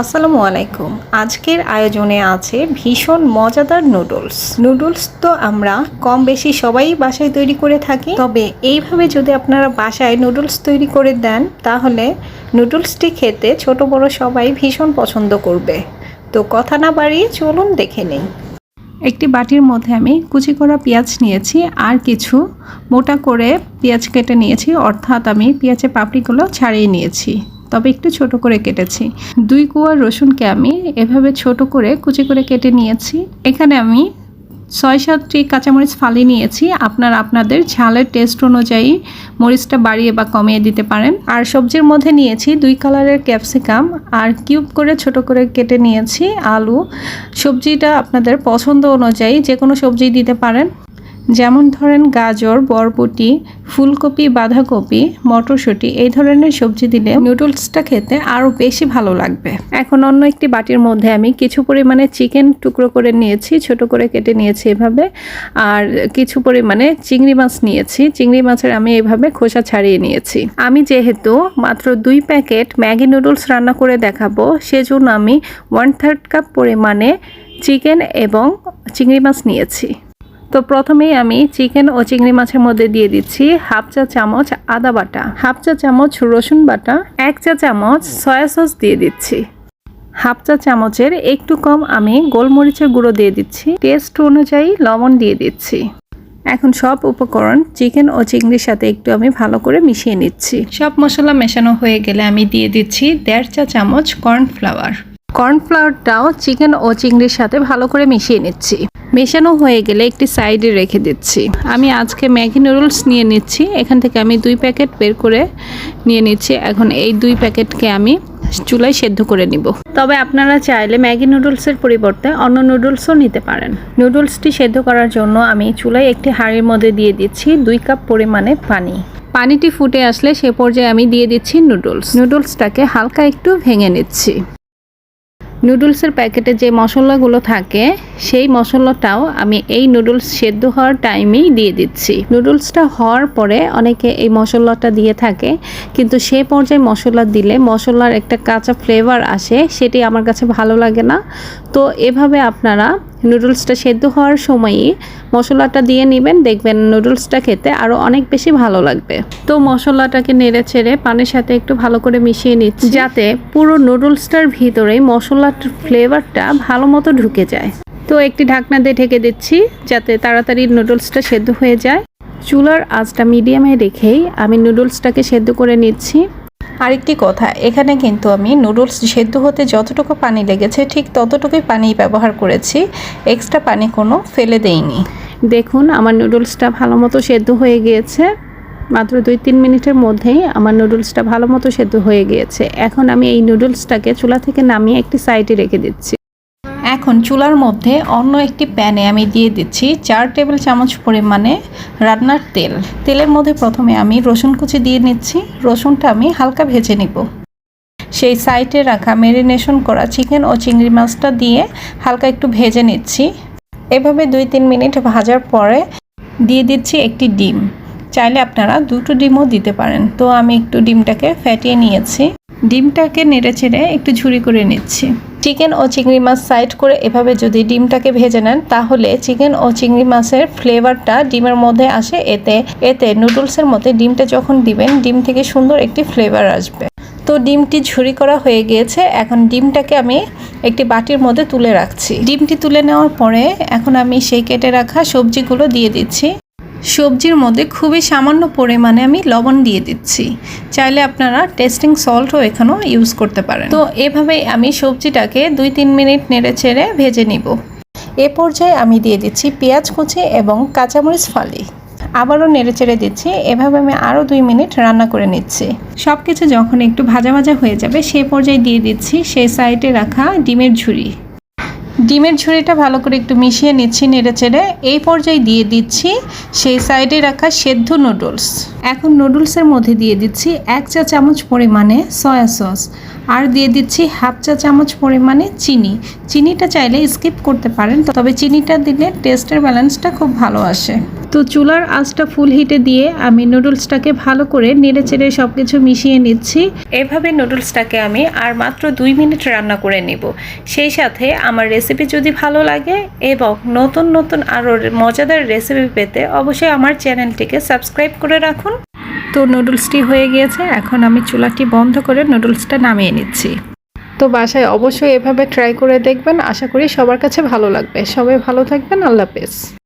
আসসালামু আলাইকুম। আজকের আয়োজনে আছে ভীষণ মজাদার নুডলস। নুডলস তো আমরা কম বেশি সবাই বাসায় তৈরি করে থাকি, তবে এইভাবে যদি আপনারা বাসায় নুডলস তৈরি করে দেন তাহলে নুডলসটি খেতে ছোট বড় সবাই ভীষণ পছন্দ করবে। তো কথা না বাড়িয়ে চলুন দেখে নেই। একটি বাটির মধ্যে আমি কুচি করা পেঁয়াজ নিয়েছি আর কিছু মোটা করে পেঁয়াজ কেটে নিয়েছি, অর্থাৎ আমি পেঁয়াজের পাপড়িগুলো ছাড়িয়ে নিয়েছি, তবে একটু ছোট করে কেটেছি। 2 কোয়া রসুনকে আমি এভাবে ছোট করে কুচি করে কেটে নিয়েছি। এখানে আমি 6-7টি কাঁচামরিচ ফালি নিয়েছি। আপনারা আপনাদের ঝালের টেস্ট অনুযায়ী মরিচটা বাড়িয়ে বা কমিয়ে দিতে পারেন। আর সবজির মধ্যে নিয়েছি 2 কালারের ক্যাপসিকাম আর কিউব করে ছোট করে কেটে নিয়েছি আলু। সবজিটা আপনাদের পছন্দ অনুযায়ী যে কোনো সবজি দিতে পারেন, যেমন ধরেন গাজর, বরবটি, ফুলকপি, বাঁধাকপি, মটরশুঁটি, এই ধরনের সবজি দিলে নুডলসটা খেতে আরও বেশি ভালো লাগবে। এখন অন্য একটি বাটির মধ্যে আমি কিছু পরিমাণে চিকেন টুকরো করে নিয়েছি, ছোট করে কেটে নিয়েছি এভাবে, আর কিছু পরিমাণে চিংড়ি মাছ নিয়েছি। চিংড়ি মাছের আমি এভাবে খোসা ছাড়িয়ে নিয়েছি। আমি যেহেতু মাত্র 2 প্যাকেট ম্যাগি নুডলস রান্না করে দেখাবো, সেজন্য আমি 1/3 কাপ পরিমাণে চিকেন এবং চিংড়ি মাছ নিয়েছি। তো প্রথমেই আমি চিকেন ও চিংড়ি মাছের মধ্যে দিয়ে দিচ্ছি 1/2 চা চামচ আদা বাটা, 1/2 চা চামচ রসুন বাটা, 1 চা চামচ সয়া সস দিয়ে দিচ্ছি। 1/2 চা চামচের একটু কম আমি গোলমরিচের গুঁড়ো দিয়ে দিচ্ছি। টেস্ট অনুযায়ী লবণ দিয়ে দিচ্ছি। এখন সব উপকরণ চিকেন ও চিংড়ির সাথে একটু আমি ভালো করে মিশিয়ে নিচ্ছি। সব মশলা মেশানো হয়ে গেলে আমি দিয়ে দিচ্ছি 1.5 চা চামচ কর্নফ্লাওয়ার। কর্নফ্লাওয়ারটাও চিকেন ও চিংড়ির সাথে ভালো করে মিশিয়ে নিচ্ছি। মেশানো হয়ে গেলে একটি সাইডে রেখে দিচ্ছি। আমি আজকে ম্যাগি নুডলস নিয়ে নিচ্ছি, এখান থেকে আমি 2 প্যাকেট বের করে নিয়ে নিচ্ছি। এখন এই 2 প্যাকেটকে আমি চুলায় সেদ্ধ করে নিব। তবে আপনারা চাইলে ম্যাগি নুডলসের পরিবর্তে অন্য নুডলসও নিতে পারেন। নুডলসটি সেদ্ধ করার জন্য আমি চুলায় একটি হাঁড়ির মধ্যে দিয়ে দিচ্ছি 2 কাপ পরিমাণে পানি। পানিটি ফুটে আসলে সে পর্যায়ে আমি দিয়ে দিচ্ছি নুডলসটাকে হালকা একটু ভেঙে নিচ্ছি। নুডলসের প্যাকেটে যে মশলাগুলো থাকে সেই মশলাটাও আমি এই নুডলস সেদ্ধ হওয়ার টাইমেই দিয়ে দিচ্ছি। নুডলসটা হওয়ার পরে অনেকে এই মশলাটা দিয়ে থাকে, কিন্তু সেই পর্যায়ে মশলা দিলে মশলার একটা কাঁচা ফ্লেভার আসে, সেটি আমার কাছে ভালো লাগে না। তো এভাবে আপনারা নুডলসটা সেদ্ধ হওয়ার সময়ই মশলাটা দিয়ে নেবেন, দেখবেন নুডলসটা খেতে আরও অনেক বেশি ভালো লাগবে। তো মশলাটাকে নেড়ে চেড়ে পানির সাথে একটু ভালো করে মিশিয়ে নিচ্ছি, যাতে পুরো নুডলসটার ভিতরেই মশলার ফ্লেভারটা ভালো মতো ঢুকে যায়। তো একটি ঢাকনা দিয়ে ঢেকে দিচ্ছি যাতে তাড়াতাড়ি নুডলসটা সেদ্ধ হয়ে যায়। চুলার আঁচটা মিডিয়ামে রেখেই আমি নুডলসটাকে সেদ্ধ করে নিচ্ছি। আরেকটি কথা, এখানে কিন্তু আমি নুডলস সেদ্ধ হতে যতটুকু পানি লেগেছে ঠিক ততটুকুই পানি ব্যবহার করেছি, এক্সট্রা পানি কোনো ফেলে দেইনি। দেখুন আমার নুডলসটা ভালো মতো সেদ্ধ হয়ে গিয়েছে। মাত্র 2-3 মিনিটের মধ্যেই আমার নুডলসটা ভালো মতো সেদ্ধ হয়ে গিয়েছে। এখন আমি এই নুডলসটাকে চুলা থেকে নামিয়ে একটি সাইডে রেখে দিচ্ছি। এখন চুলার মধ্যে অন্য একটি প্যানে আমি দিয়ে দিচ্ছি 4 টেবিল চামচ পরিমাণে রান্নার তেল। তেলের মধ্যে প্রথমে আমি রসুন কুচি দিয়ে নিচ্ছি। রসুনটা আমি হালকা ভেজে নিব। সেই সাইডে রাখা ম্যারিনেশন করা চিকেন ও চিংড়ি মাছটা দিয়ে হালকা একটু ভেজে নিচ্ছি। এভাবে 2-3 মিনিট ভাজার পরে দিয়ে দিচ্ছি একটি ডিম। চাইলে আপনারা 2টো ডিমও দিতে পারেন। তো আমি একটু ডিমটাকে ফ্যাটিয়ে নিয়েছি। ডিমটাকে নেড়ে চেড়ে একটু ঝুরি করে নিচ্ছি। চিকেন ও চিংড়ি মাছ সাইড করে এভাবে যদি ডিমটাকে ভেজে নেন তাহলে চিকেন ও চিংড়ি মাছের ফ্লেভারটা ডিমের মধ্যে আসে। এতে নুডলসের মধ্যে ডিমটা যখন দিবেন ডিম থেকে সুন্দর একটি ফ্লেভার আসবে। তো ডিমটি ঝুরি করা হয়ে গিয়েছে। এখন ডিমটাকে আমি একটি বাটির মধ্যে তুলে রাখছি। ডিমটি তুলে নেওয়ার পরে এখন আমি সেই কেটে রাখা সবজিগুলো দিয়ে দিচ্ছি। সবজির মধ্যে খুবই সামান্য পরিমাণে আমি লবণ দিয়ে দিচ্ছি। চাইলে আপনারা টেস্টিং সল্টও এখানেও ইউজ করতে পারেন। তো এভাবেই আমি সবজিটাকে 2-3 মিনিট নেড়ে চেড়ে ভেজে নিব। এ পর্যায়ে আমি দিয়ে দিচ্ছি পেঁয়াজ কুচি এবং কাঁচামরিচ ফালি। আবারও নেড়ে চেড়ে দিচ্ছি। এভাবে আমি আরও 2 মিনিট রান্না করে নিচ্ছি। সব কিছু যখন একটু ভাজা ভাজা হয়ে যাবে সেই পর্যায়ে দিয়ে দিচ্ছি সেই সাইডে রাখা ডিমের ঝুরি। ডিমের ঝুড়িটা ভালো করে একটু মিশিয়ে নিচ্ছি নেড়ে চেড়ে। এই পর্যায়ে দিয়ে দিচ্ছি সেই সাইডে রাখা সেদ্ধ নুডলস। এখন নুডলসের মধ্যে দিয়ে দিচ্ছি 1 চা চামচ পরিমাণে সয়া সস আর দিয়ে দিচ্ছি 1/2 চা চামচ পরিমাণে চিনি। চিনিটা চাইলে স্কিপ করতে পারেন, তবে চিনিটা দিলে টেস্টের ব্যালেন্সটা খুব ভালো আসে। তো চুলার আঁচটা ফুল হিটে দিয়ে আমি নুডলসটাকে ভালো করে নেড়েচেড়ে সব কিছু মিশিয়ে নিচ্ছি। এভাবে নুডলসটাকে আমি আর মাত্র 2 মিনিট রান্না করে নিব। সেই সাথে আমার রেসিপি যদি ভালো লাগে এবং নতুন নতুন আরও মজাদার রেসিপি পেতে অবশ্যই আমার চ্যানেলটিকে সাবস্ক্রাইব করে রাখুন। তো নুডলসটি হয়ে গিয়েছে, এখন আমি চুলাটি বন্ধ করে নুডলসটা নামিয়ে নিচ্ছি। তো বাসায় অবশ্যই এভাবে ট্রাই করে দেখবেন, আশা করি সবার কাছে ভালো লাগবে। সবাই ভালো থাকবেন, আল্লাহ হাফেজ।